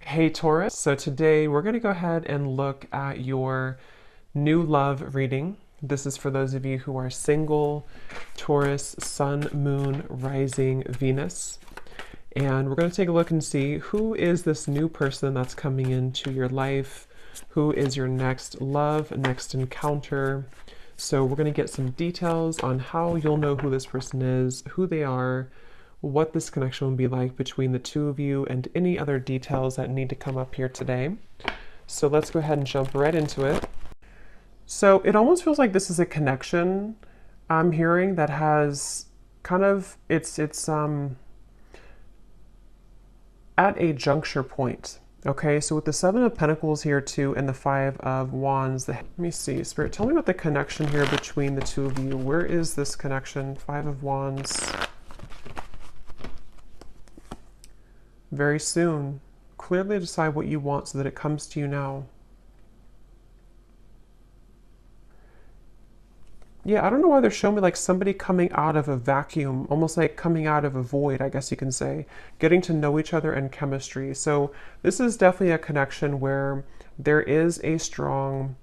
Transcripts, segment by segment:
Hey Taurus, so today we're going to go ahead and look at your new love reading. This is for those of you who are single, Taurus, Sun, Moon, Rising, Venus. And we're going to take a look and see who is this new person that's coming into your life, who is your next love, next encounter. So we're going to get some details on how you'll know who this person is, who they are, what this connection will be like between the two of you, and any other details that need to come up here today. So let's go ahead and jump right into it. So it almost feels like this is a connection I'm hearing that has kind of, it's at a juncture point. Okay, so with the Seven of Pentacles here too, and the Five of Wands, let me see, Spirit, tell me about the connection here between the two of you. Where is this connection? Five of Wands. Very soon. Clearly decide what you want so that it comes to you now. Yeah, I don't know why they're showing me like somebody coming out of a vacuum, almost like coming out of a void, I guess you can say, getting to know each other and chemistry. So this is definitely a connection where there is a strong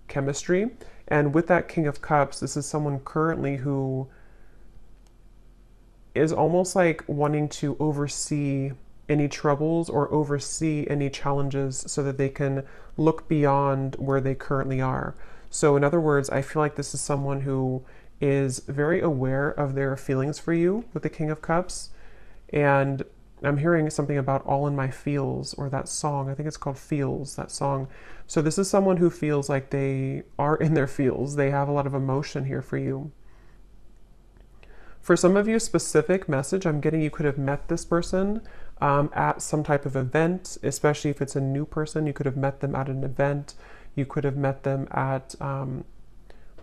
chemistry. And with that King of Cups, this is someone currently who is almost like wanting to oversee any troubles or oversee any challenges so that they can look beyond where they currently are. So in other words, I feel like this is someone who is very aware of their feelings for you with the King of Cups. And I'm hearing something about all in my feels, or that song, I think it's called Feels, that song. So this is someone who feels like they are in their feels. They have a lot of emotion here for you. For some of you, specific message, I'm getting you could have met this person at some type of event, especially if it's a new person. You could have met them at an event. You could have met them at, I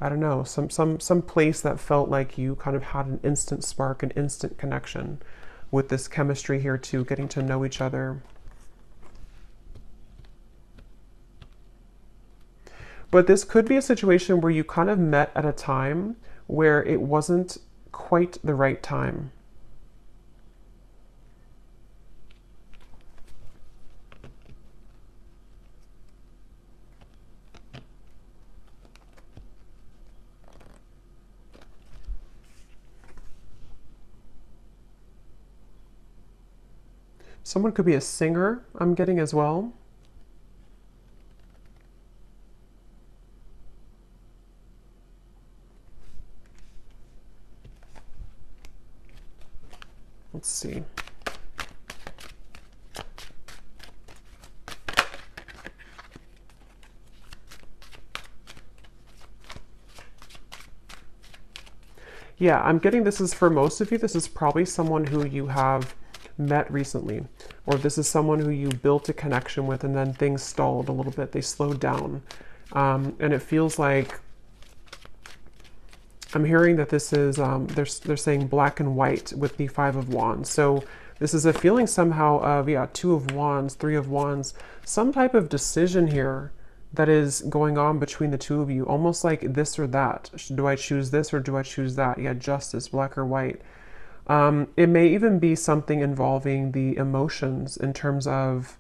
don't know, some place that felt like you kind of had an instant spark, an instant connection with this chemistry here too, getting to know each other. But this could be a situation where you kind of met at a time where it wasn't quite the right time. Someone could be a singer, I'm getting as well. Let's see. Yeah, I'm getting this is for most of you, this is probably someone who you have met recently, or this is someone who you built a connection with and then things stalled a little bit, they slowed down. And it feels like, I'm hearing that this is, they're saying black and white with the Five of Wands. So this is a feeling somehow of, yeah, Two of Wands, Three of Wands, some type of decision here that is going on between the two of you, almost like this or that. Do I choose this or do I choose that? Yeah, justice, black or white. It may even be something involving the emotions in terms of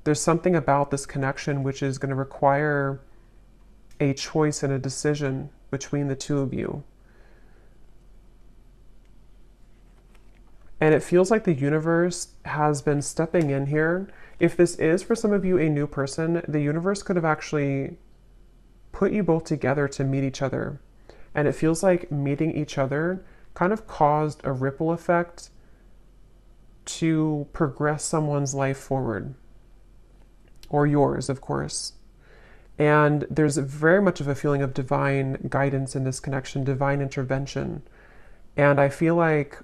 there's something about this connection which is going to require a choice and a decision between the two of you. And it feels like the universe has been stepping in here. If this is for some of you a new person, the universe could have actually put you both together to meet each other. And it feels like meeting each other kind of caused a ripple effect to progress someone's life forward, or yours, of course. And there's very much of a feeling of divine guidance in this connection, divine intervention. And I feel like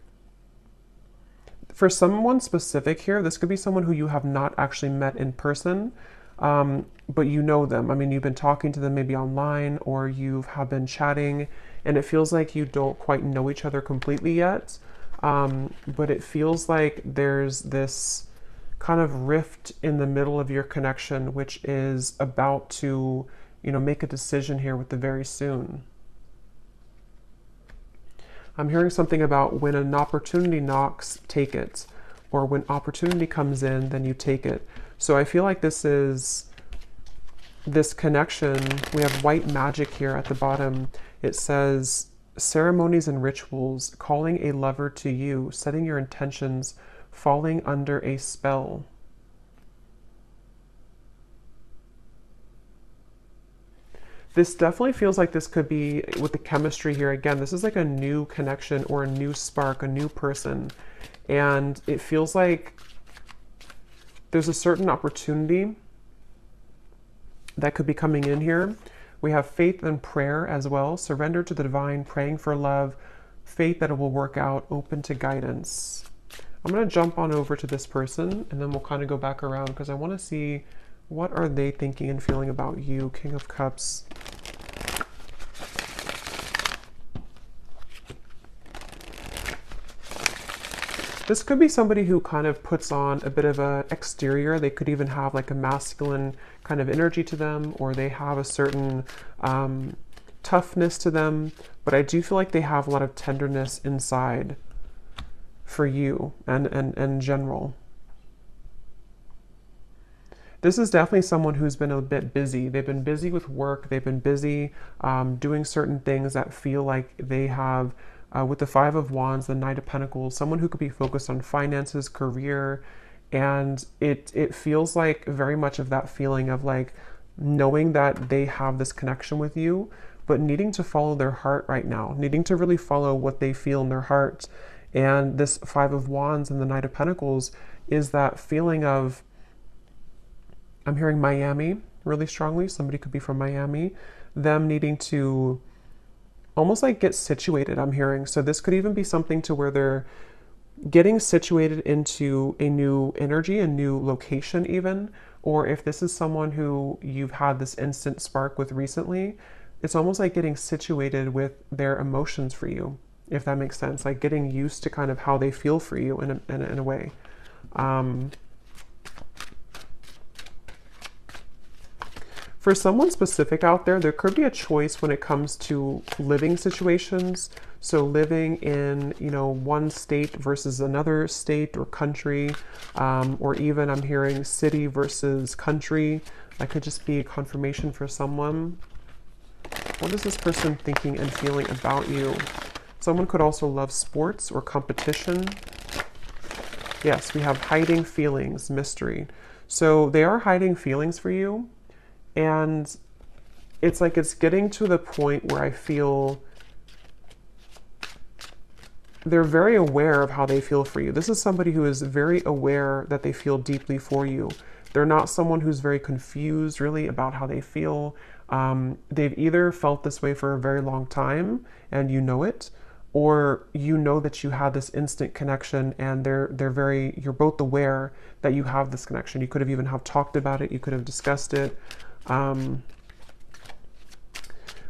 for someone specific here, this could be someone who you have not actually met in person, but you know them. I mean, you've been talking to them maybe online, or you have been chatting, and it feels like you don't quite know each other completely yet. But it feels like there's this kind of rift in the middle of your connection, which is about to, make a decision here with the very soon. I'm hearing something about when an opportunity knocks, take it. or when opportunity comes in, then you take it. So I feel like this is this connection. We have white magic here at the bottom. It says ceremonies and rituals, calling a lover to you, setting your intentions, falling under a spell. This definitely feels like this could be, with the chemistry here, again, this is like a new connection or a new spark, a new person. And it feels like there's a certain opportunity that could be coming in here. We have faith and prayer as well. Surrender to the divine, praying for love, faith that it will work out, open to guidance. I'm going to jump on over to this person and then we'll kind of go back around because I want to see what are they thinking and feeling about you. King of Cups. This could be somebody who kind of puts on a bit of an exterior. They could even have like a masculine kind of energy to them, or they have a certain toughness to them. But I do feel like they have a lot of tenderness inside for you and in general. This is definitely someone who's been a bit busy. They've been busy with work. They've been busy doing certain things that feel like they have, with the Five of Wands, the Knight of Pentacles, someone who could be focused on finances, career, and it feels like very much of that feeling of like knowing that they have this connection with you, but needing to follow their heart right now, needing to really follow what they feel in their heart. And this Five of Wands and the Knight of Pentacles is that feeling of, I'm hearing Miami really strongly. Somebody could be from Miami. Them needing to almost like get situated, I'm hearing. So this could even be something to where they're getting situated into a new energy, a new location even. Or if this is someone who you've had this instant spark with recently, it's almost like getting situated with their emotions for you, if that makes sense. Like getting used to kind of how they feel for you in a way. For someone specific out there, there could be a choice when it comes to living situations. So living in, one state versus another state or country, or even I'm hearing city versus country. That could just be a confirmation for someone. What is this person thinking and feeling about you? Someone could also love sports or competition. Yes, we have hiding feelings, mystery. So they are hiding feelings for you. And it's like it's getting to the point where I feel they're very aware of how they feel for you. This is somebody who is very aware that they feel deeply for you. They're not someone who's very confused really about how they feel. They've either felt this way for a very long time and you know it, or you know that you had this instant connection and you're both aware that you have this connection. You could have even have talked about it. You could have discussed it.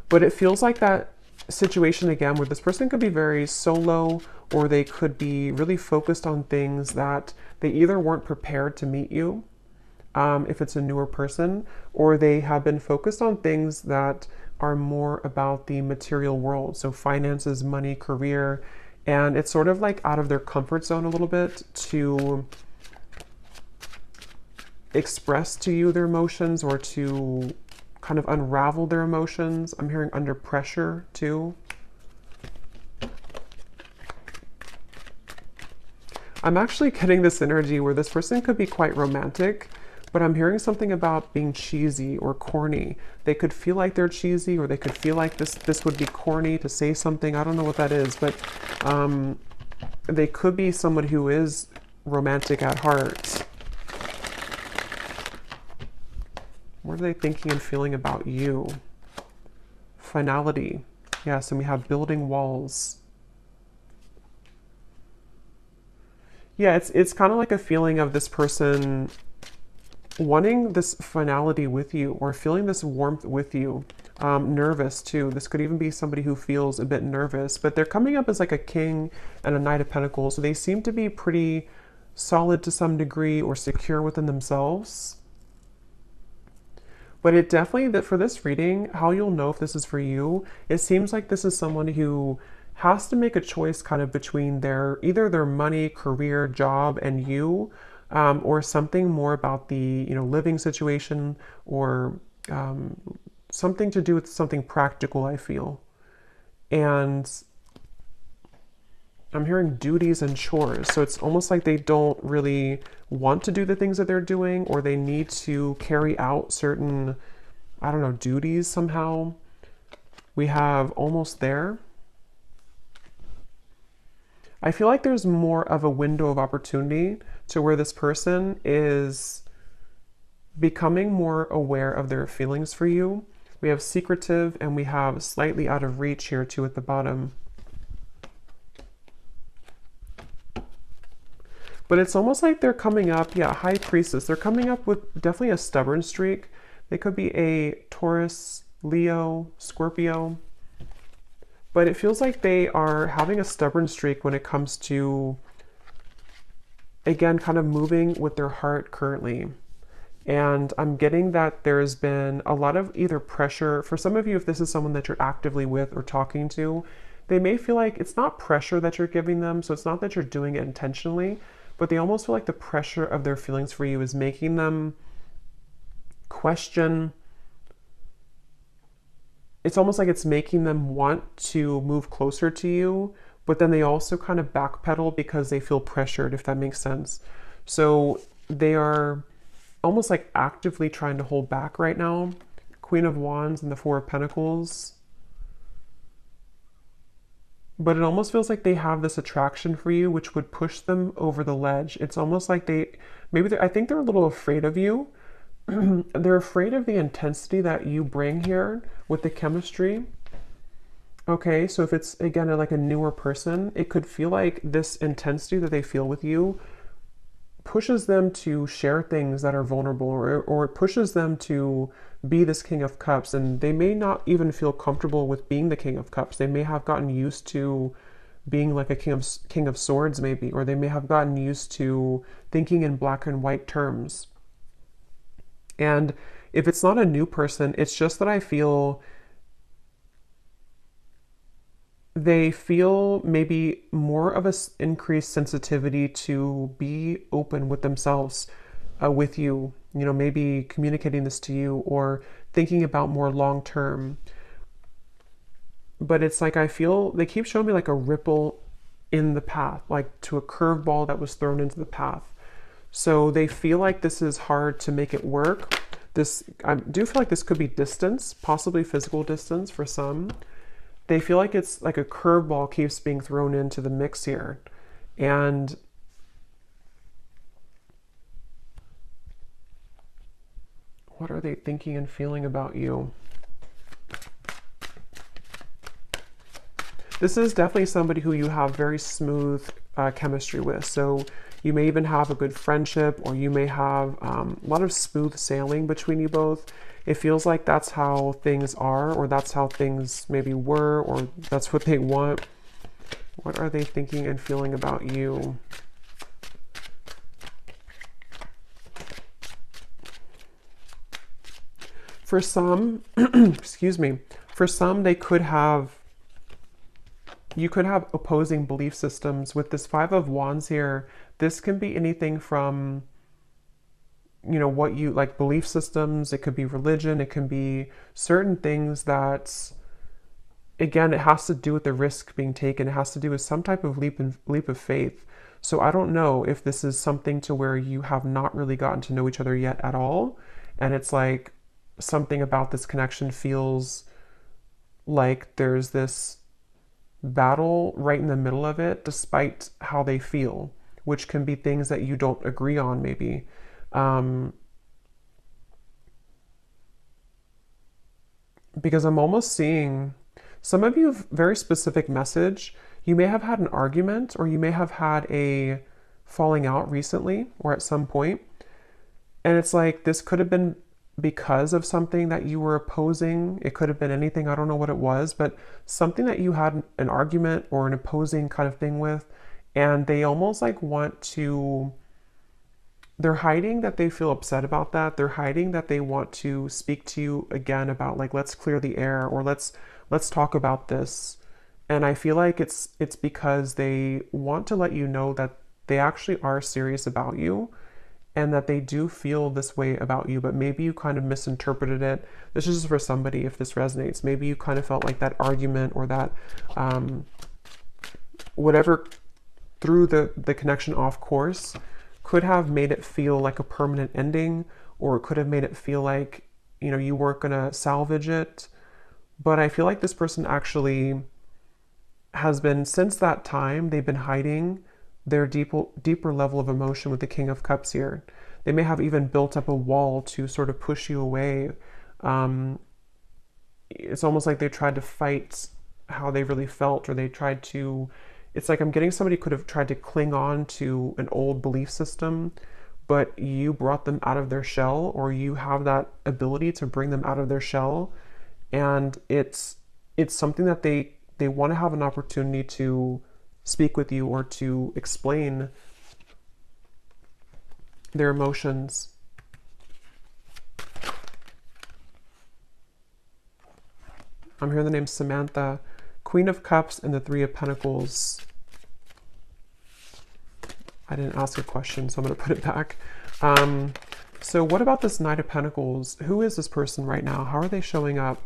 But it feels like that situation again where this person could be very solo, or they could be really focused on things that they either weren't prepared to meet you, if it's a newer person, or they have been focused on things that are more about the material world. So finances, money, career, and it's sort of like out of their comfort zone a little bit to express to you their emotions or to kind of unravel their emotions. I'm hearing under pressure too. I'm actually getting this energy where this person could be quite romantic, but I'm hearing something about being cheesy or corny. They could feel like they're cheesy, or they could feel like this would be corny to say something. I don't know what that is, but they could be someone who is romantic at heart. What are they thinking and feeling about you? Finality. Yes, and we have building walls. Yeah, it's kind of like a feeling of this person wanting this finality with you, or feeling this warmth with you. Nervous too. This could even be somebody who feels a bit nervous, but they're coming up as like a king and a Knight of Pentacles. So they seem to be pretty solid to some degree, or secure within themselves. But it definitely, that for this reading, how you'll know if this is for you, it seems like this is someone who has to make a choice kind of between either their money, career, job, and you, or something more about the living situation, or something to do with something practical, I feel. And I'm hearing duties and chores. So it's almost like they don't really want to do the things that they're doing, or they need to carry out certain, I don't know, duties somehow. We have almost there. I feel like there's more of a window of opportunity to where this person is becoming more aware of their feelings for you. We have secretive, and we have slightly out of reach here too at the bottom. But it's almost like they're coming up, yeah, High Priestess. They're coming up with definitely a stubborn streak. They could be a Taurus, Leo, Scorpio. But it feels like they are having a stubborn streak when it comes to, again, kind of moving with their heart currently. And I'm getting that there's been a lot of either pressure. For some of you, if this is someone that you're actively with or talking to, they may feel like it's not pressure that you're giving them. So it's not that you're doing it intentionally, but they almost feel like the pressure of their feelings for you is making them question. It's almost like it's making them want to move closer to you, but then they also kind of backpedal because they feel pressured, if that makes sense. So they are almost like actively trying to hold back right now. Queen of Wands and the Four of Pentacles. But it almost feels like they have this attraction for you, which would push them over the ledge. It's almost like I think they're a little afraid of you. They're afraid of the intensity that you bring here with the chemistry. Okay, so if it's, again, like a newer person, it could feel like this intensity that they feel with you pushes them to share things that are vulnerable, or it pushes them to be this King of Cups, and they may not even feel comfortable with being the King of Cups. They may have gotten used to being like a King of Swords maybe, or they may have gotten used to thinking in black and white terms. And if it's not a new person, it's just that I feel they feel maybe more of an increased sensitivity to be open with themselves, with you, maybe communicating this to you or thinking about more long term. But it's like I feel they keep showing me like a ripple in the path, like to a curveball that was thrown into the path. So they feel like this is hard to make it work. I do feel like this could be distance, possibly physical distance for some. They feel like it's like a curveball keeps being thrown into the mix here. And what are they thinking and feeling about you? This is definitely somebody who you have very smooth chemistry with. So you may even have a good friendship, or you may have a lot of smooth sailing between you both. It feels like that's how things are, or that's how things maybe were, or that's what they want. What are they thinking and feeling about you? For some, excuse me, for some you could have opposing belief systems. With this Five of Wands here, this can be anything from, what you like, belief systems. It could be religion. It can be certain things that, again, it has to do with the risk being taken. It has to do with some type of leap of faith. So I don't know if this is something to where you have not really gotten to know each other yet at all. And it's like something about this connection feels like there's this battle right in the middle of it, despite how they feel, which can be things that you don't agree on maybe. Because I'm almost seeing some of you have very specific message. You may have had an argument, or you may have had a falling out recently or at some point. And it's like this could have been because of something that you were opposing. It could have been anything. I don't know what it was, but something that you had an argument or an opposing kind of thing with. And they almost like they're hiding that they feel upset about that. They're hiding that they want to speak to you again about like, let's clear the air, or let's talk about this. And I feel like it's because they want to let you know that they actually are serious about you and that they do feel this way about you, but maybe you kind of misinterpreted it. This is just for somebody if this resonates. Maybe you kind of felt like that argument or that whatever threw the connection off course could have made it feel like a permanent ending, or it could have made it feel like, you know, you weren't going to salvage it. But I feel like this person actually has been, since that time, they've been hiding their deeper level of emotion with the King of Cups here. They may have even built up a wall to sort of push you away. It's almost like they tried to fight how they really felt, or they tried to, it's like I'm getting somebody could have tried to cling on to an old belief system, but you brought them out of their shell, or you have that ability to bring them out of their shell. And it's something that they want to have an opportunity to speak with you or to explain their emotions. I'm hearing the name Samantha, Queen of Cups and the Three of Pentacles. I didn't ask a question, so I'm going to put it back. So what about this Knight of Pentacles? Who is this person right now? How are they showing up?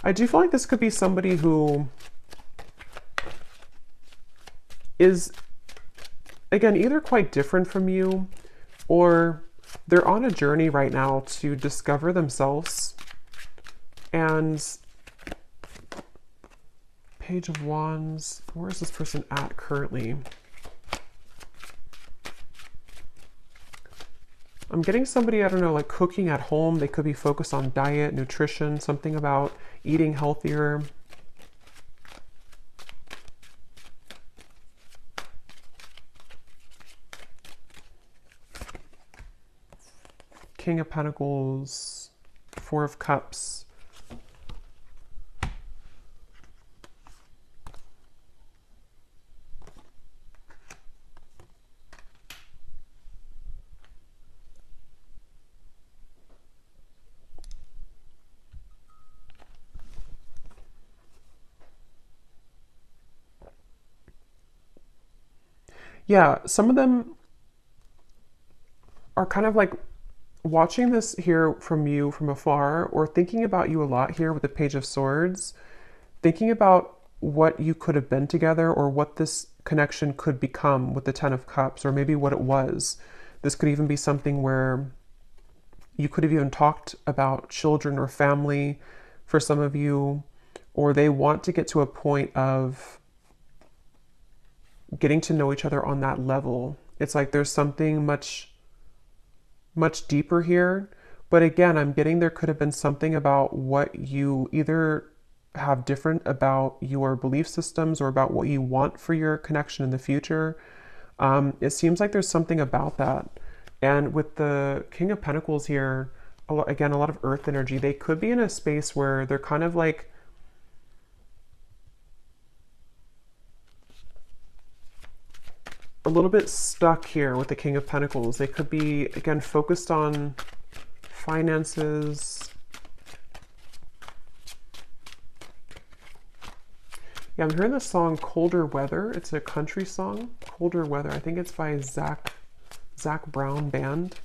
I do feel like this could be somebody who is, again, either quite different from you, or they're on a journey right now to discover themselves. And Page of Wands, where is this person at currently? I'm getting somebody, I don't know, like cooking at home. They could be focused on diet, nutrition, something about eating healthier. King of Pentacles, Four of Cups. Yeah, some of them are kind of like watching this here from you from afar, or thinking about you a lot here with the Page of Swords, thinking about what you could have been together, or what this connection could become with the Ten of Cups, or maybe what it was. This could even be something where you could have even talked about children or family for some of you, or they want to get to a point of getting to know each other on that level. It's like there's something much deeper here. But again, I'm getting there could have been something about what you either have different about your belief systems, or about what you want for your connection in the future. It seems like there's something about that. And with the King of Pentacles here, again, a lot of earth energy, they could be in a space where they're kind of like a little bit stuck here with the King of Pentacles. They could be, again, focused on finances. Yeah, I'm hearing the song Colder Weather. It's a country song, Colder Weather. I think it's by Zach Brown Band.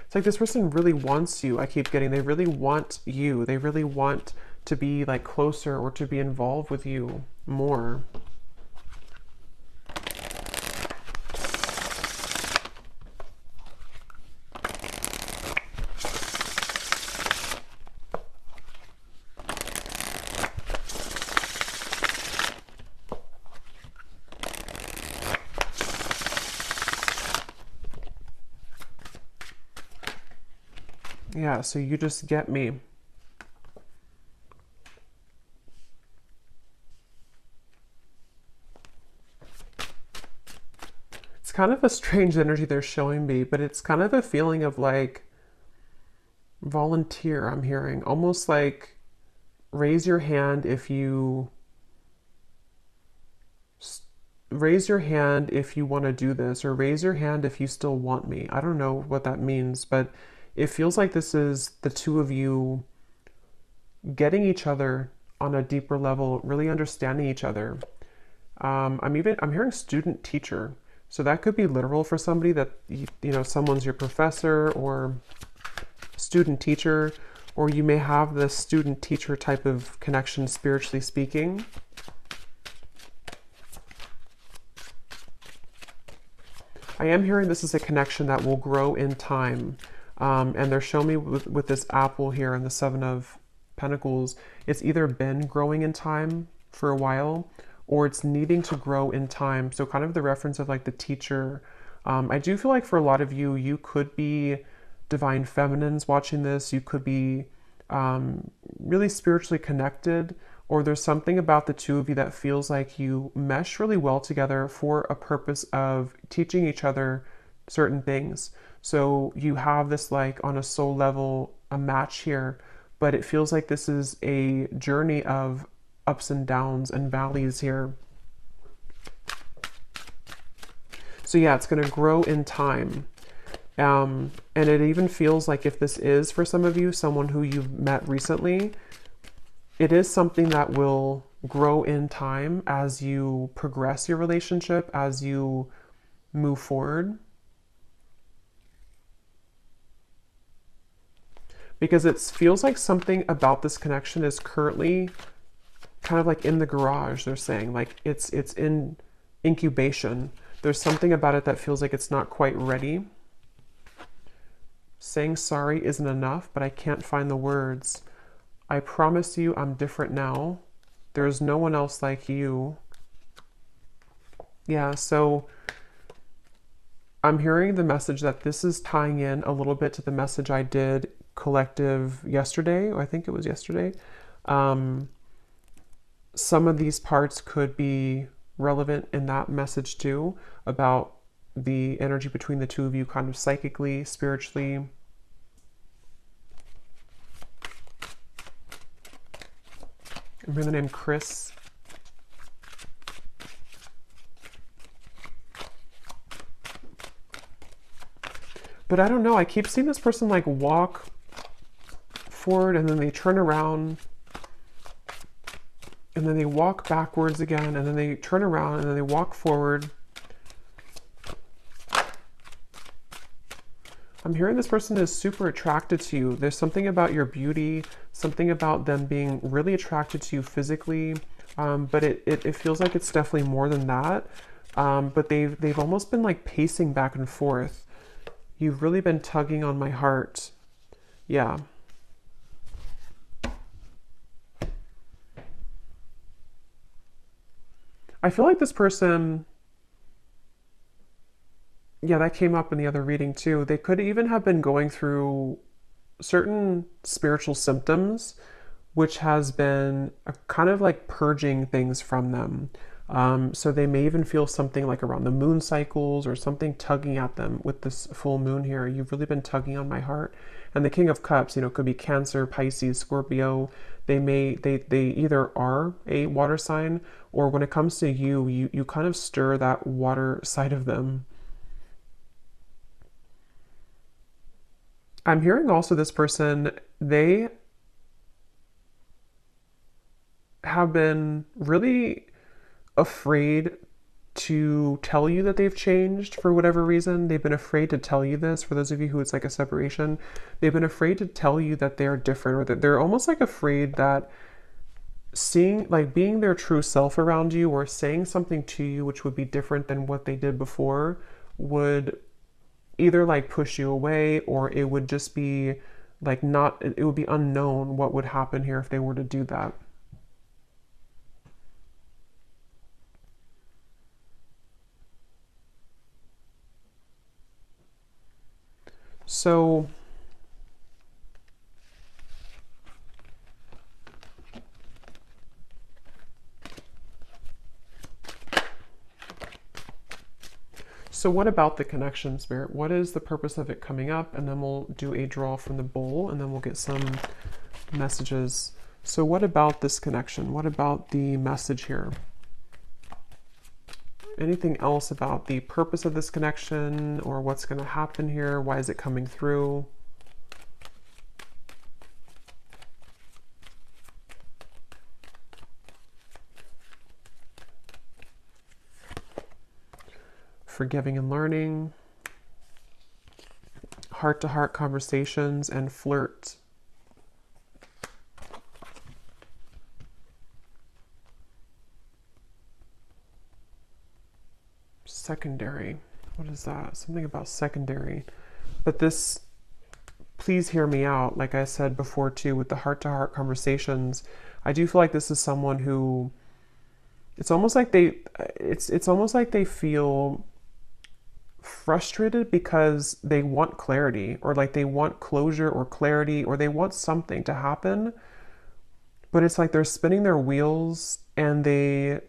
It's like this person really wants you. I keep getting, they really want you. They really want to be like closer, or to be involved with you more. Yeah, so you just get me. It's kind of a strange energy they're showing me, but it's kind of a feeling of like volunteer, I'm hearing. Almost like raise your hand if you raise your hand if you want to do this, or raise your hand if you still want me. I don't know what that means, but it feels like this is the two of you getting each other on a deeper level, really understanding each other. I'm hearing student teacher. So that could be literal for somebody, that, you know, someone's your professor or student teacher, or you may have this student teacher type of connection, spiritually speaking. I am hearing this is a connection that will grow in time. And they're showing me with this apple here and the Seven of Pentacles, it's either been growing in time for a while, or it's needing to grow in time. So kind of the reference of like the teacher. I do feel like for a lot of you, you could be divine feminines watching this. You could be really spiritually connected, or there's something about the two of you that feels like you mesh really well together for a purpose of teaching each other certain things. So you have this, like, on a soul level, a match here, but it feels like this is a journey of ups and downs and valleys here. So yeah, it's going to grow in time. And it even feels like, if this is for some of you, someone who you've met recently, it is something that will grow in time as you progress your relationship, as you move forward. Because it feels like something about this connection is currently kind of like in the garage, they're saying. Like it's in incubation. There's something about it that feels like it's not quite ready. Saying sorry isn't enough, but I can't find the words. I promise you I'm different now. There's no one else like you. Yeah, so I'm hearing the message that this is tying in a little bit to the message I did collective yesterday, or I think it was yesterday. Some of these parts could be relevant in that message too, about the energy between the two of you, kind of psychically, spiritually. I'm hearing the name Chris. But I don't know, I keep seeing this person like walk forward and then they turn around and then they walk backwards again and then they turn around and then they walk forward. I'm hearing this person is super attracted to you. There's something about your beauty, something about them being really attracted to you physically, but it feels like it's definitely more than that. But they've almost been like pacing back and forth. You've really been tugging on my heart. Yeah. I feel like this person, yeah, that came up in the other reading too. They could even have been going through certain spiritual symptoms, which has been a kind of like purging things from them. So they may even feel something like around the moon cycles or something tugging at them with this full moon here. You've really been tugging on my heart. And the King of Cups, you know, could be Cancer, Pisces, Scorpio. They either are a water sign, or when it comes to you kind of stir that water side of them. I'm hearing also this person, they have been really afraid to tell you that they've changed for whatever reason. They've been afraid to tell you this. For those of you who it's like a separation, they've been afraid to tell you that they're different, or that they're almost like afraid that seeing, like being their true self around you, or saying something to you which would be different than what they did before, would either like push you away, or it would just be like not, it would be unknown what would happen here if they were to do that. So what about the connection, Spirit? What is the purpose of it coming up? And then we'll do a draw from the bowl, and then we'll get some messages. So what about this connection? What about the message here? Anything else about the purpose of this connection or what's going to happen here? Why is it coming through? Forgiving and learning. Heart-to-heart conversations and flirt. Secondary. What is that? Something about secondary. But this, please hear me out. Like I said before too, with the heart-to-heart conversations, I do feel like this is someone who, it's almost like it's almost like they feel frustrated because they want clarity, or like they want closure or clarity, or they want something to happen, but it's like they're spinning their wheels and they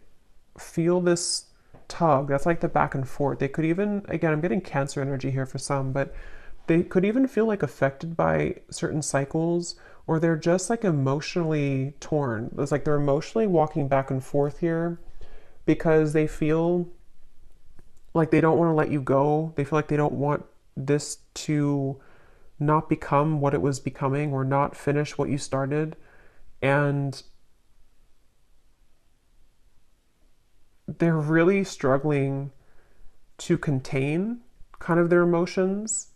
feel this tug. That's like the back and forth. They could even, again, I'm getting Cancer energy here for some, but they could even feel like affected by certain cycles, or they're just like emotionally torn. It's like they're emotionally walking back and forth here because they feel like they don't want to let you go. They feel like they don't want this to not become what it was becoming, or not finish what you started. And they're really struggling to contain kind of their emotions.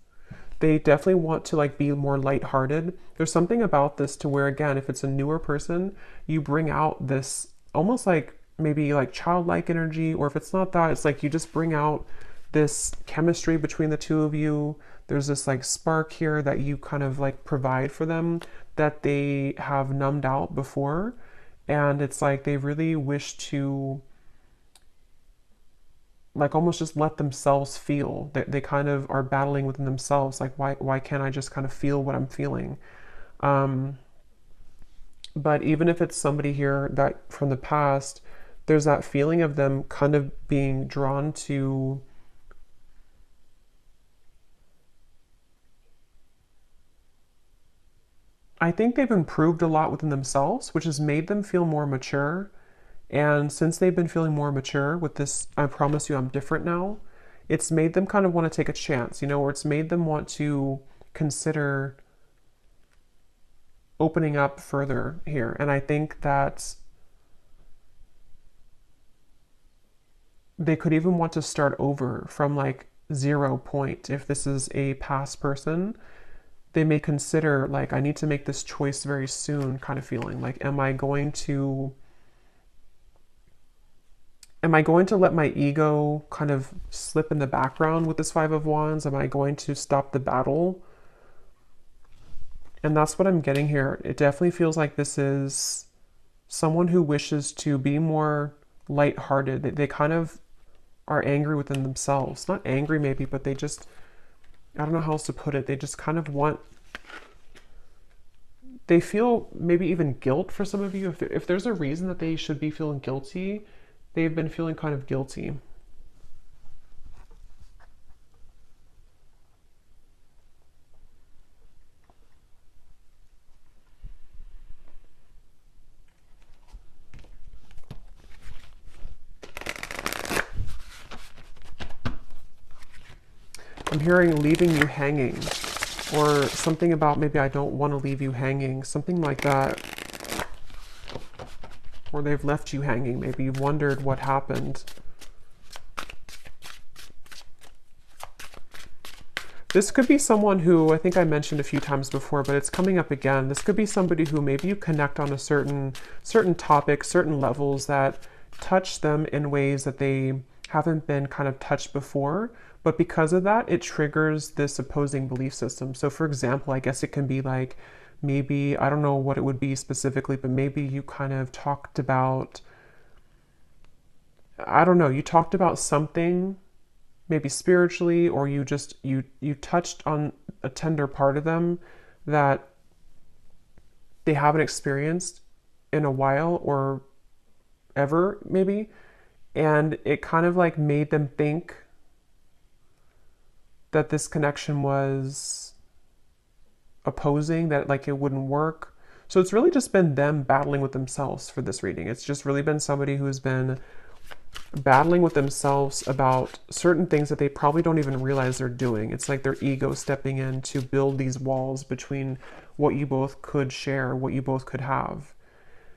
They definitely want to like be more lighthearted. There's something about this to where, again, if it's a newer person, you bring out this almost like maybe like childlike energy, or if it's not that, it's like you just bring out this chemistry between the two of you. There's this like spark here that you kind of like provide for them that they have numbed out before. And it's like they really wish to like almost just let themselves feel. They kind of are battling within themselves, like why can't I just kind of feel what I'm feeling? But even if it's somebody here that from the past, there's that feeling of them kind of being drawn to I think they've improved a lot within themselves, which has made them feel more mature. And since they've been feeling more mature with this, I promise you I'm different now, it's made them kind of want to take a chance, or it's made them want to consider opening up further here. And I think that they could even want to start over from like 0 point. If this is a past person, they may consider like, I need to make this choice very soon kind of feeling. Like, am I going to let my ego kind of slip in the background with this Five of Wands? Am I going to stop the battle? And that's what I'm getting here. It definitely feels like this is someone who wishes to be more lighthearted. They kind of are angry within themselves. Not angry maybe, but they just, I don't know how else to put it. They just kind of want, they feel maybe even guilt for some of you. If there's a reason that they should be feeling guilty, they've been feeling kind of guilty. I'm hearing leaving you hanging, or something about maybe I don't want to leave you hanging, something like that. Or they've left you hanging. Maybe you've wondered what happened. This could be someone who I think I mentioned a few times before, but it's coming up again. This could be somebody who maybe you connect on a certain topic, certain levels that touch them in ways that they haven't been kind of touched before. But because of that, it triggers this opposing belief system. So for example, I guess it can be like, maybe, I don't know what it would be specifically, but maybe you kind of talked about, I don't know, you talked about something maybe spiritually, or you just, you touched on a tender part of them that they haven't experienced in a while or ever maybe. And it kind of like made them think that this connection was opposing, that like it wouldn't work. So it's really just been them battling with themselves for this reading. It's just really been somebody who has been battling with themselves about certain things that they probably don't even realize they're doing. It's like their ego stepping in to build these walls between what you both could share, what you both could have.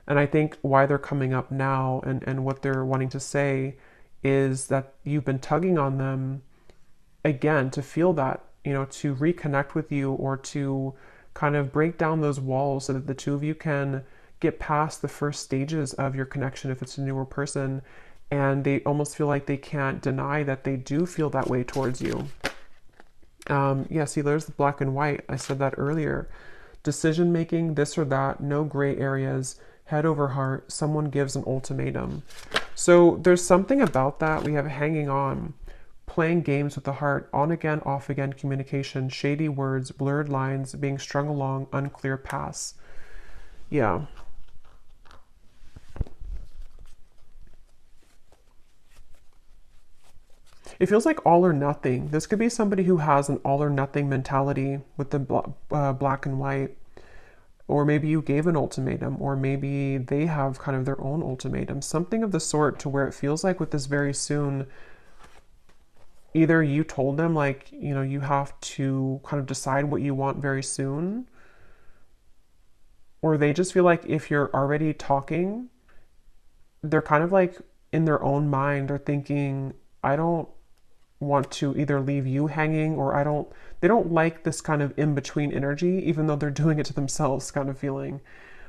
And I think why they're coming up now and what they're wanting to say is that you've been tugging on them again to feel that, to reconnect with you or to kind of break down those walls so that the two of you can get past the first stages of your connection if it's a newer person. And they almost feel like they can't deny that they do feel that way towards you. Yeah, see, there's the black and white. I said that earlier. Decision making, this or that, no gray areas, head over heart, someone gives an ultimatum. So there's something about that. We have hanging on, playing games with the heart, on again, off again communication, shady words, blurred lines, being strung along, unclear paths. Yeah. It feels like all or nothing. This could be somebody who has an all or nothing mentality with the black and white. Or maybe you gave an ultimatum, or maybe they have kind of their own ultimatum. Something of the sort, to where it feels like with this very soon, either you told them like, you have to kind of decide what you want very soon, or they just feel like if you're already talking, they're kind of like in their own mind are thinking, I don't want to either leave you hanging, or they don't like this kind of in-between energy, even though they're doing it to themselves kind of feeling.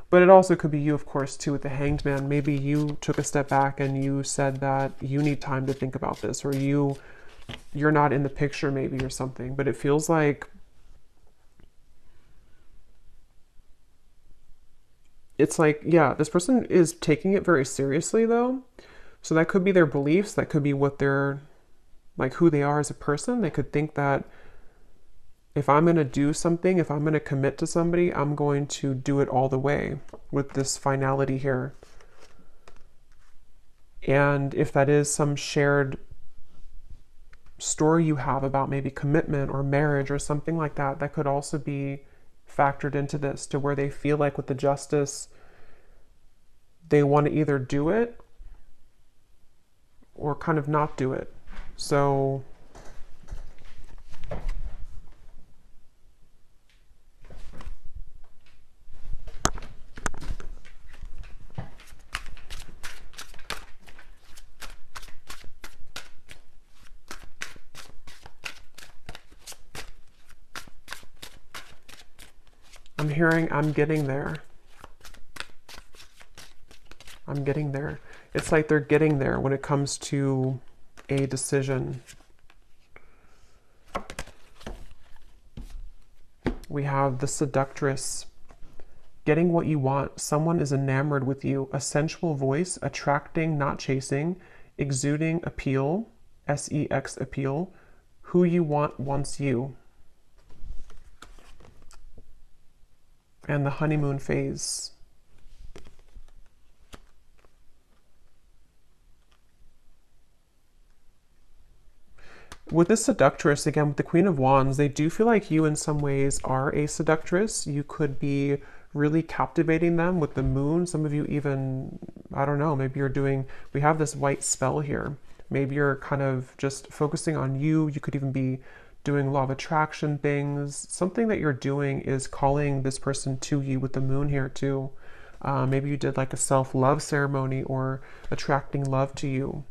But it also could be you, of course, too, with the Hanged Man. Maybe you took a step back and you said that you need time to think about this, or you're not in the picture maybe, or something. But it feels like it's like, yeah, this person is taking it very seriously though. So that could be their beliefs, that could be what they're like, who they are as a person. They could think that if I'm going to do something, if I'm going to commit to somebody, I'm going to do it all the way with this finality here. And if that is some shared story you have about maybe commitment or marriage or something like that, that could also be factored into this, to where they feel like with the justice, they want to either do it or kind of not do it. So I'm hearing, I'm getting there. I'm getting there. It's like they're getting there when it comes to a decision. We have the seductress, getting what you want. Someone is enamored with you. A sensual voice, attracting, not chasing, exuding appeal, sex appeal. Who you want wants you. And the honeymoon phase. With this seductress, again, with the Queen of Wands, they do feel like you in some ways are a seductress. You could be really captivating them with the moon. Some of you even, I don't know, maybe you're doing, we have this white spell here. Maybe you're kind of just focusing on you. You could even be doing law of attraction things. Something that you're doing is calling this person to you with the moon here too. Maybe you did like a self-love ceremony or attracting love to you.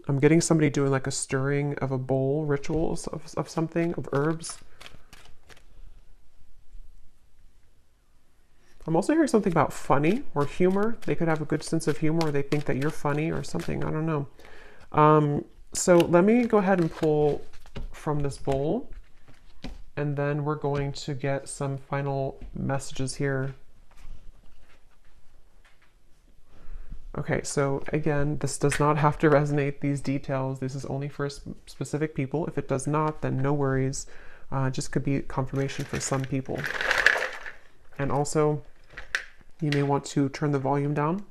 I'm getting somebody doing like a stirring of a bowl, rituals of something, of herbs. I'm also hearing something about funny or humor. They could have a good sense of humor, or they think that you're funny or something. I don't know. So let me go ahead and pull from this bowl, and then we're going to get some final messages here. Okay, so again, this does not have to resonate, these details. This is only for specific people. If it does not, then no worries. It just could be confirmation for some people. And also, you may want to turn the volume down.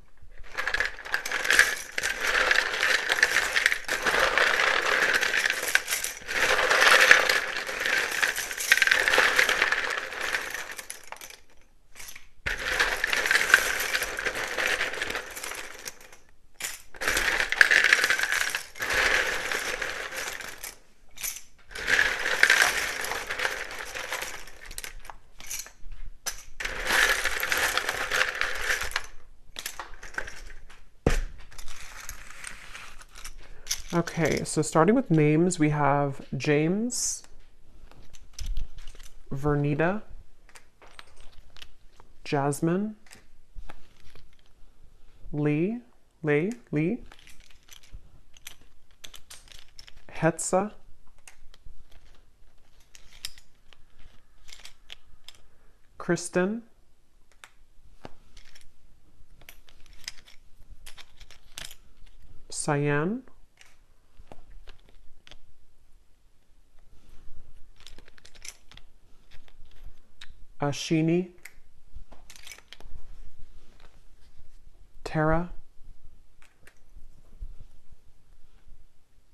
Okay, so starting with names, we have James, Vernita, Jasmine, Lee, Hetza, Kristen, Cyan, Ashini, Tara,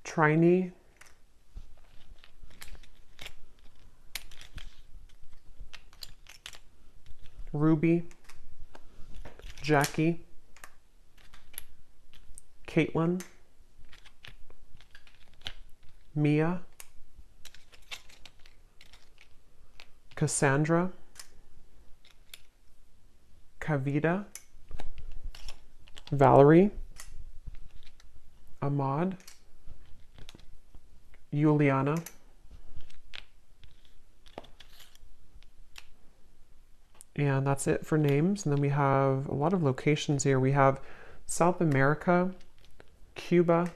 Trini, Ruby, Jackie, Caitlin, Mia, Cassandra, Kavita, Valerie, Ahmad, Juliana, and that's it for names. And then we have a lot of locations here. We have South America, Cuba,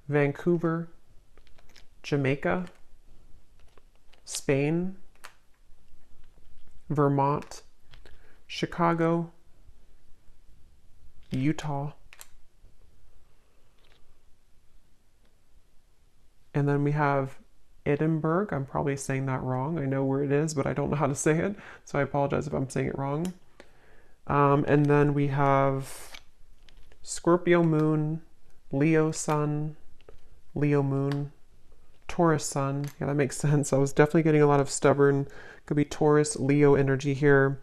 Vancouver, Jamaica, Spain, Vermont, Chicago, Utah, and then we have Edinburgh. I'm probably saying that wrong. I know where it is, but I don't know how to say it, so I apologize if I'm saying it wrong. And then we have Scorpio moon, Leo sun, Leo moon, Taurus sun. Yeah, that makes sense. I was definitely getting a lot of stubborn, could be Taurus, Leo energy here.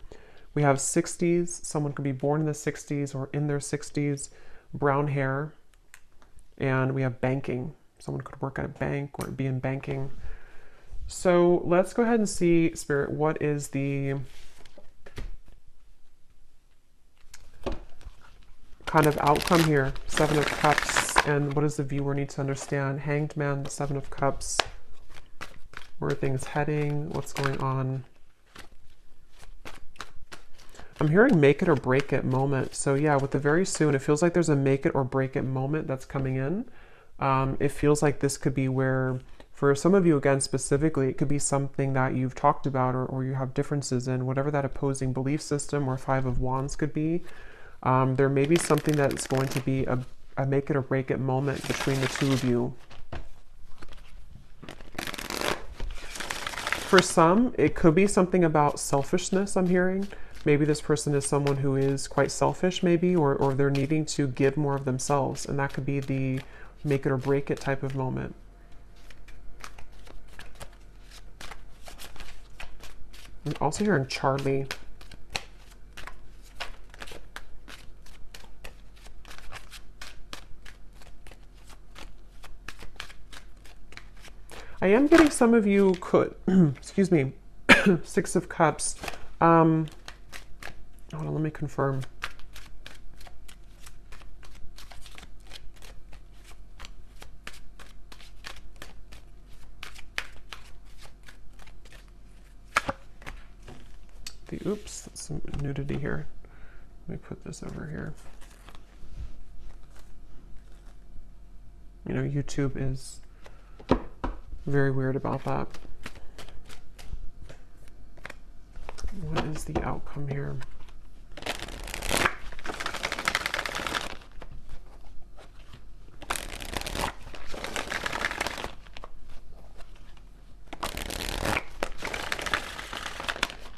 We have 60s. Someone could be born in the 60s or in their 60s, brown hair. And we have banking. Someone could work at a bank or be in banking. So let's go ahead and see, Spirit, what is the kind of outcome here? Seven of Cups. And what does the viewer need to understand? Hanged Man, the Seven of Cups. Where are things heading? What's going on? I'm hearing make it or break it moment. So yeah, with the very soon, it feels like there's a make it or break it moment that's coming in. It feels like this could be where, for some of you, again, specifically, it could be something that you've talked about or you have differences in, whatever that opposing belief system or Five of Wands could be. There may be something that's going to be a make it or break it moment between the two of you. For some, it could be something about selfishness, I'm hearing. Maybe this person is someone who is quite selfish, maybe, or they're needing to give more of themselves. And that could be the make it or break it type of moment. I'm also hearing Charlie. I am getting some of you could, excuse me, Six of Cups. Hold on, let me confirm. Oops, that's some nudity here. Let me put this over here. You know, YouTube is very weird about that. What is the outcome here?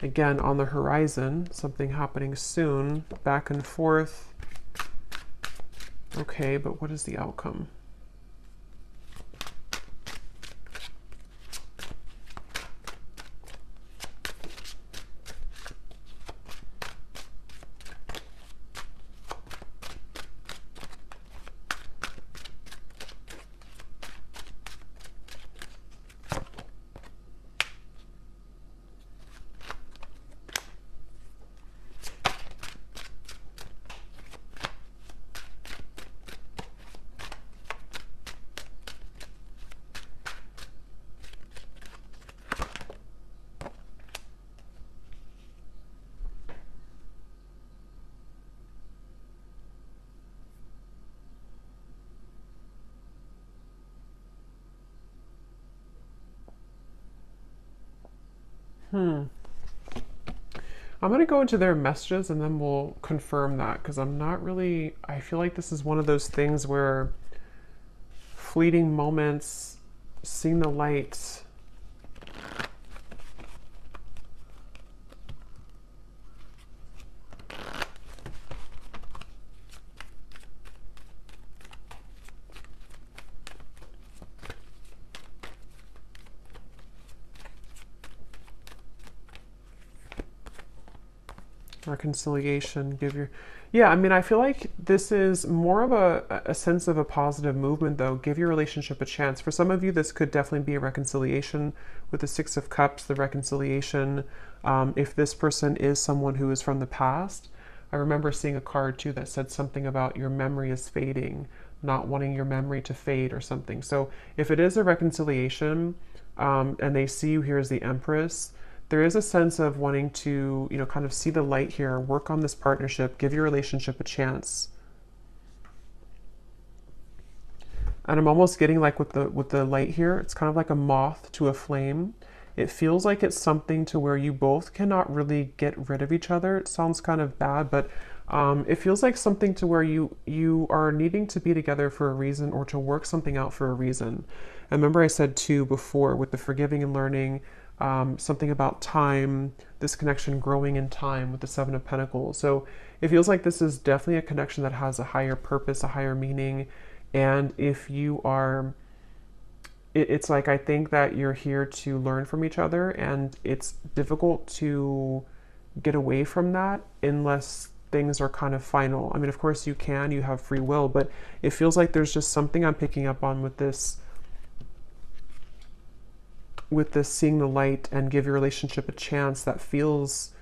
Again, on the horizon, something happening soon, back and forth. Okay, but what is the outcome? I'm going to go into their messages and then we'll confirm that, because I'm not really, I feel like this is one of those things where fleeting moments, seeing the light. Reconciliation, give your, yeah, I mean, I feel like this is more of a sense of a positive movement, though. Give your relationship a chance. For some of you, this could definitely be a reconciliation with the Six of Cups, the reconciliation. If this person is someone who is from the past, I remember seeing a card too that said something about your memory is fading, not wanting your memory to fade or something. So if it is a reconciliation, and they see you here as the Empress, there is a sense of wanting to, you know, kind of see the light here, work on this partnership, give your relationship a chance. And I'm almost getting like with the light here, it's kind of like a moth to a flame. It feels like it's something to where you both cannot really get rid of each other. It sounds kind of bad, but it feels like something to where you are needing to be together for a reason, or to work something out for a reason. And remember I said too before with the forgiving and learning, something about time, this connection growing in time with the Seven of Pentacles. So it feels like this is definitely a connection that has a higher purpose, a higher meaning. And if you are, it's like, I think that you're here to learn from each other, and it's difficult to get away from that unless things are kind of final. I mean, of course you can, you have free will, but it feels like there's just something I'm picking up on with this seeing the light and give your relationship a chance, that feels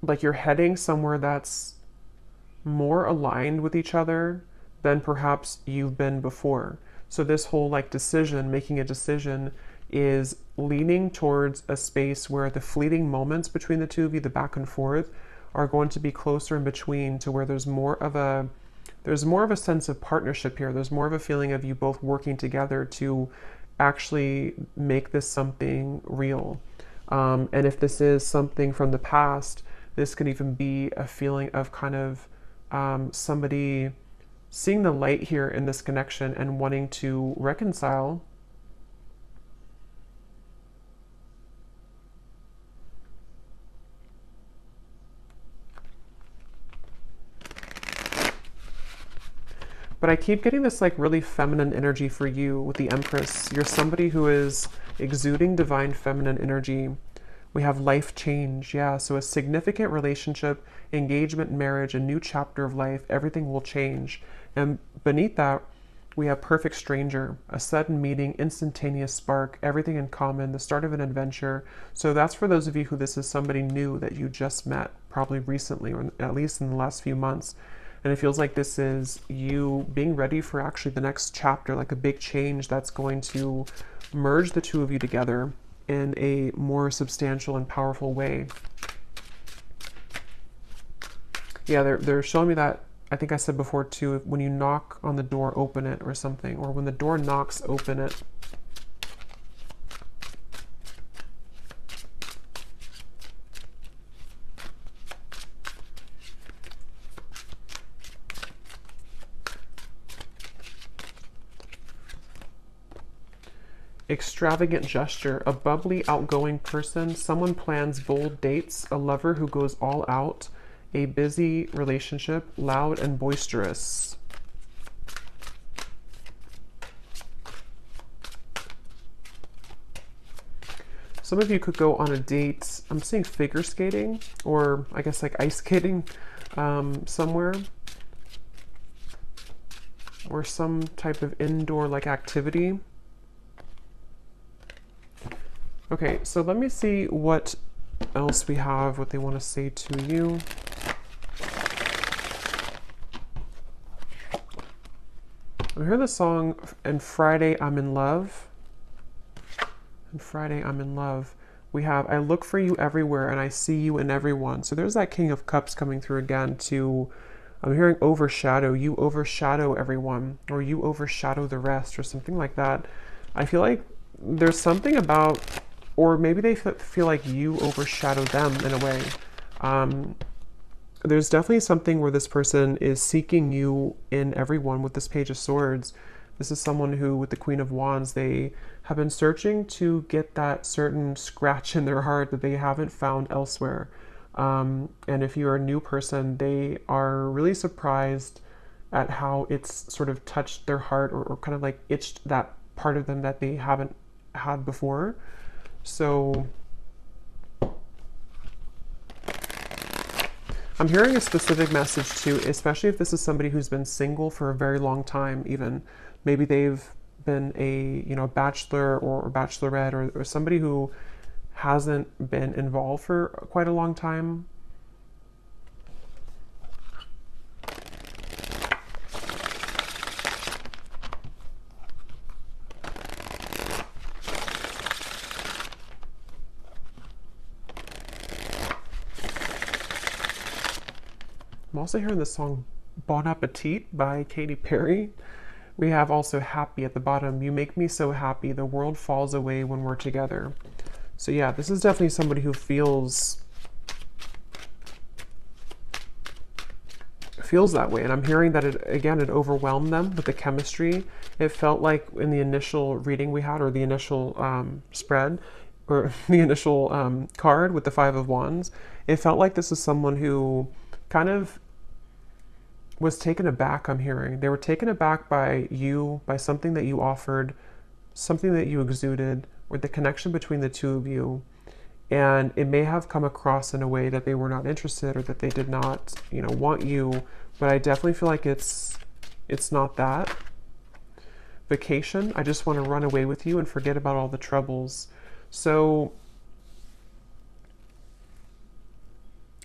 like you're heading somewhere that's more aligned with each other than perhaps you've been before. So this whole like decision, making a decision, is leaning towards a space where the fleeting moments between the two of you, the back and forth, are going to be closer in between, to where there's more of a sense of partnership here. There's more of a feeling of you both working together to actually make this something real. And if this is something from the past, this could even be a feeling of kind of somebody seeing the light here in this connection and wanting to reconcile. But I keep getting this like really feminine energy for you with the Empress. You're somebody who is exuding divine feminine energy. We have life change, yeah. So a significant relationship, engagement, marriage, a new chapter of life, everything will change. And beneath that, we have perfect stranger, a sudden meeting, instantaneous spark, everything in common, the start of an adventure. So that's for those of you who this is somebody new that you just met, probably recently, or at least in the last few months. And it feels like this is you being ready for actually the next chapter, like a big change that's going to merge the two of you together in a more substantial and powerful way. Yeah, they're showing me that, I think I said before too, when you knock on the door, open it or something, or when the door knocks, open it. Extravagant gesture, a bubbly, outgoing person, someone plans bold dates, a lover who goes all out, a busy relationship, loud and boisterous. Some of you could go on a date, I'm seeing figure skating, or I guess like ice skating somewhere, or some type of indoor like activity. Okay, so let me see what else we have, what they want to say to you. I hear the song, And Friday I'm in Love. And Friday I'm in Love. We have, I look for you everywhere and I see you in everyone. So there's that King of Cups coming through again to, I'm hearing overshadow. You overshadow everyone, or you overshadow the rest, or something like that. I feel like there's something about, or maybe they feel like you overshadow them in a way. There's definitely something where this person is seeking you in everyone with this Page of Swords. This is someone who, with the Queen of Wands, they have been searching to get that certain scratch in their heart that they haven't found elsewhere. And if you're a new person, they are really surprised at how it's sort of touched their heart, or kind of like itched that part of them that they haven't had before. So I'm hearing a specific message too, especially if this is somebody who's been single for a very long time. Even maybe they've been a bachelor or bachelorette, or somebody who hasn't been involved for quite a long time. I'm also hearing the song Bon Appetit by Katy Perry. We have also Happy at the bottom. You make me so happy, the world falls away when we're together. So yeah, this is definitely somebody who feels that way. And I'm hearing that it overwhelmed them with the chemistry. It felt like in the initial reading we had, or the initial spread, or the initial card with the Five of Wands, it felt like this is someone who kind of was taken aback. I'm hearing they were taken aback by you, by something that you offered, something that you exuded, or the connection between the two of you. And it may have come across in a way that they were not interested, or that they did not, want you. But I definitely feel like it's not that. Vacation, I just want to run away with you and forget about all the troubles. So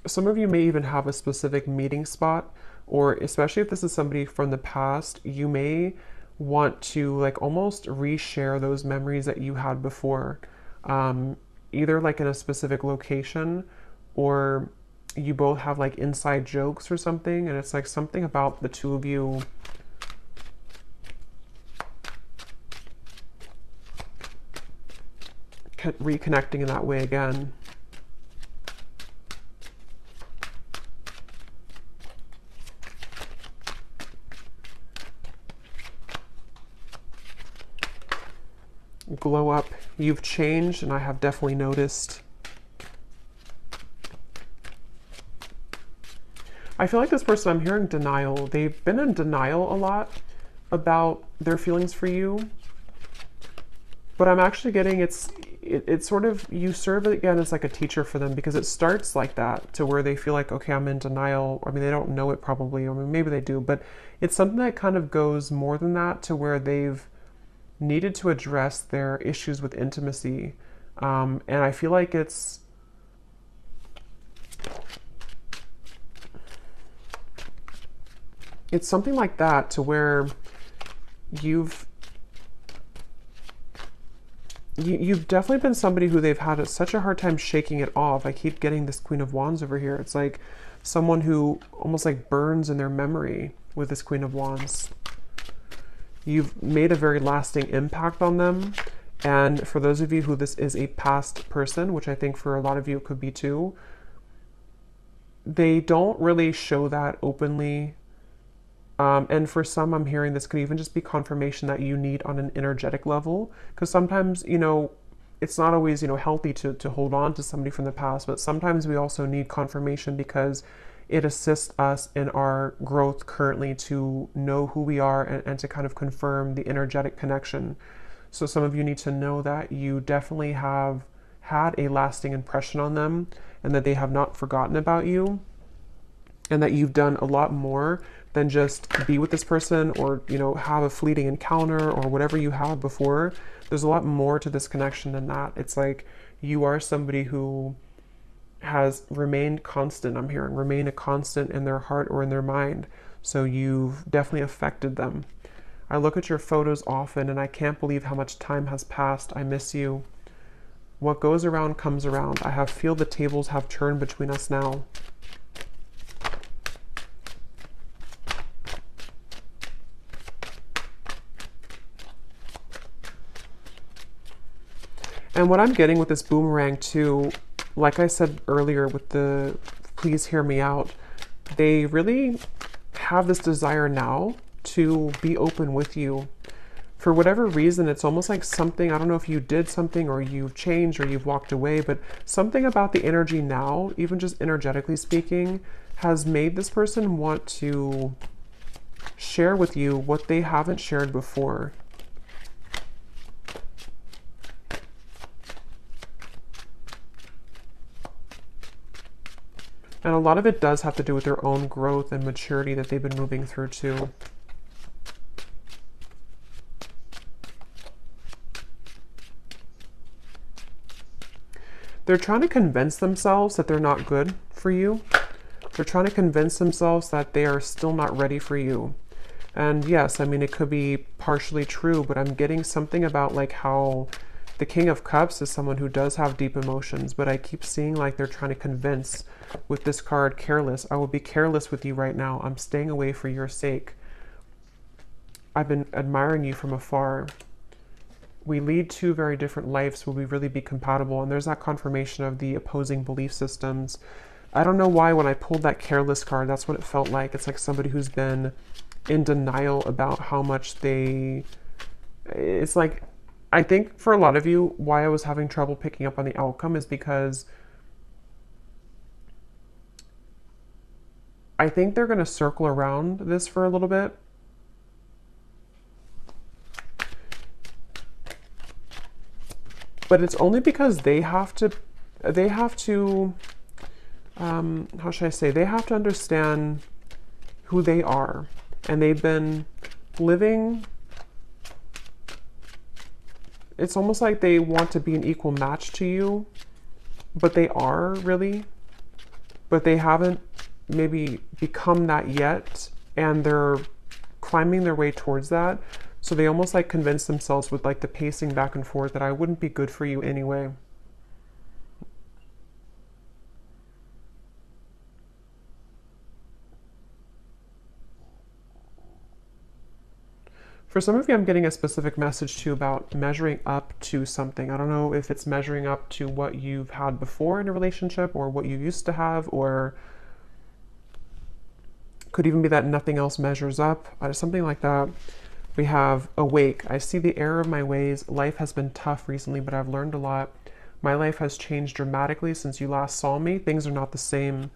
some of you may even have a specific meeting spot, or especially if this is somebody from the past, you may want to like almost reshare those memories that you had before, either like in a specific location, or you both have like inside jokes or something, and it's like something about the two of you reconnecting in that way again. Glow up. You've changed, and I have definitely noticed. I feel like this person, I'm hearing denial. They've been in denial a lot about their feelings for you. But I'm actually getting it's sort of, you serve it again as like a teacher for them, because it starts like that, to where they feel like, okay, I'm in denial. I mean, they don't know it probably. I mean, maybe they do, but it's something that kind of goes more than that, to where they've needed to address their issues with intimacy. And I feel like it's something like that, to where you've definitely been somebody who they've had such a hard time shaking it off. I keep getting this Queen of Wands over here. It's like someone who almost like burns in their memory with this Queen of Wands. You've made a very lasting impact on them. And for those of you who this is a past person, which I think for a lot of you it could be too, they don't really show that openly. And for some, I'm hearing this could even just be confirmation that you need on an energetic level. Because sometimes, it's not always, healthy to hold on to somebody from the past, but sometimes we also need confirmation, because it assists us in our growth currently to know who we are, and to kind of confirm the energetic connection. So some of you need to know that you definitely have had a lasting impression on them, and that they have not forgotten about you, and that you've done a lot more than just be with this person, or have a fleeting encounter, or whatever you had before. There's a lot more to this connection than that. It's like you are somebody who has remained constant. I'm hearing remain a constant in their heart or in their mind. So you've definitely affected them. I look at your photos often, and I can't believe how much time has passed. I miss you. What goes around comes around. I feel the tables have turned between us now. And what I'm getting with this boomerang too, like I said earlier with the please hear me out, they really have this desire now to be open with you. For whatever reason, it's almost like something, I don't know if you did something or you've changed or you've walked away, but something about the energy now, even just energetically speaking, has made this person want to share with you what they haven't shared before. And a lot of it does have to do with their own growth and maturity that they've been moving through too. They're trying to convince themselves that they're not good for you. They're trying to convince themselves that they are still not ready for you. And yes, I mean, it could be partially true, but I'm getting something about like how the King of Cups is someone who does have deep emotions, but I keep seeing like they're trying to convince with this card, careless. I will be careless with you right now. I'm staying away for your sake. I've been admiring you from afar. We lead two very different lives. Will we really be compatible? And there's that confirmation of the opposing belief systems. I don't know why when I pulled that careless card, that's what it felt like. It's like somebody who's been in denial about how much it's like, I think for a lot of you, why I was having trouble picking up on the outcome is because I think they're going to circle around this for a little bit. But it's only because they have to, how should I say, they have to understand who they are. And they've been living, it's almost like they want to be an equal match to you, but they are really, but they haven't maybe become that yet. And they're climbing their way towards that. So they almost like convince themselves with like the pacing back and forth that I wouldn't be good for you anyway. For some of you, I'm getting a specific message too about measuring up to something. I don't know if it's measuring up to what you've had before in a relationship or what you used to have, or could even be that nothing else measures up, something like that. We have awake. I see the error of my ways. Life has been tough recently, but I've learned a lot. My life has changed dramatically since you last saw me. Things are not the same.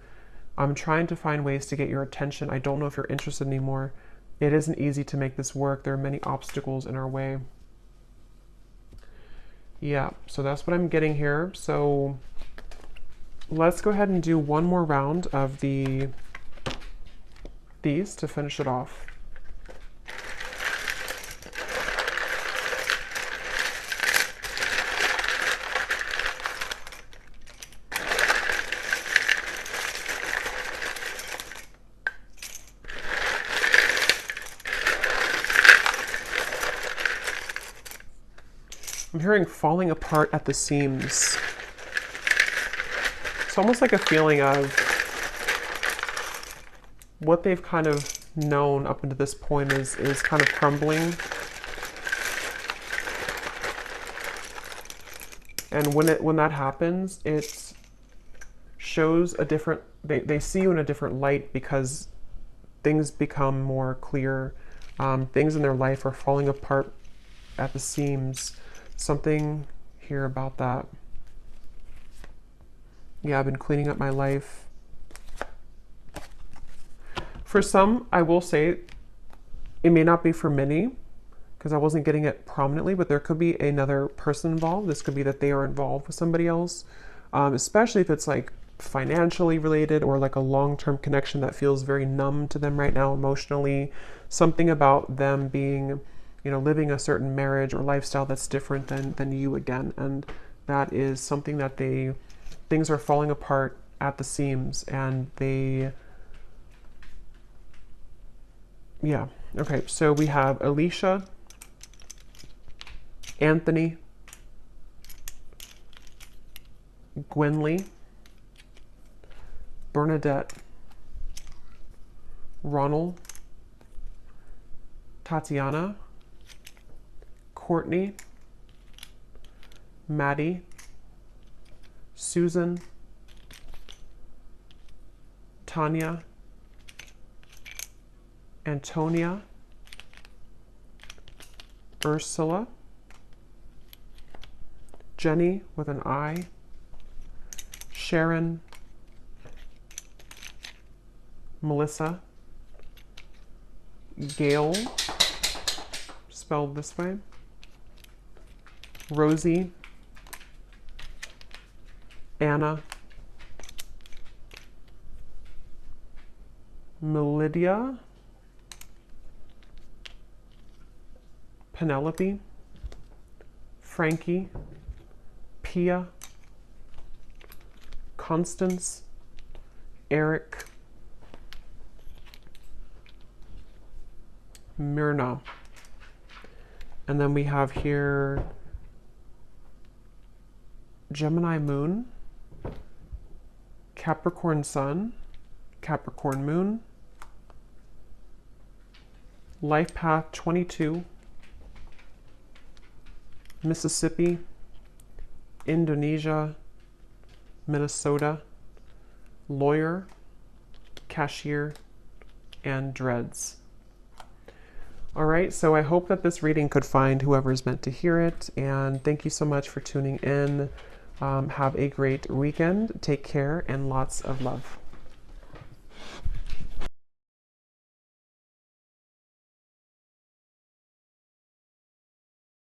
I'm trying to find ways to get your attention. I don't know if you're interested anymore. It isn't easy to make this work. There are many obstacles in our way. Yeah, so that's what I'm getting here. So let's go ahead and do one more round of these to finish it off. I'm hearing falling apart at the seams. It's almost like a feeling of what they've kind of known up until this point is kind of crumbling. And when that happens, it shows a different, they see you in a different light because things become more clear. Things in their life are falling apart at the seams. Something here about that. Yeah, I've been cleaning up my life. For some, I will say, it may not be for many, because I wasn't getting it prominently, but there could be another person involved. This could be that they are involved with somebody else, especially if it's like financially related or like a long-term connection that feels very numb to them right now emotionally. Something about them being, living a certain marriage or lifestyle that's different than you again. And that is something that things are falling apart at the seams and yeah. Okay, so we have Alicia, Anthony, Gwenly, Bernadette, Ronald, Tatiana, Courtney, Maddie, Susan, Tanya, Antonia, Ursula, Jenny with an I, Sharon, Melissa, Gail, spelled this way, Rosie, Anna, Melidia, Penelope, Frankie, Pia, Constance, Eric, Myrna. And then we have here Gemini Moon, Capricorn Sun, Capricorn Moon, Life Path 22, Mississippi, Indonesia, Minnesota, Lawyer, Cashier, and Dreads. All right, so I hope that this reading could find whoever's meant to hear it, and thank you so much for tuning in. Have a great weekend. Take care and lots of love.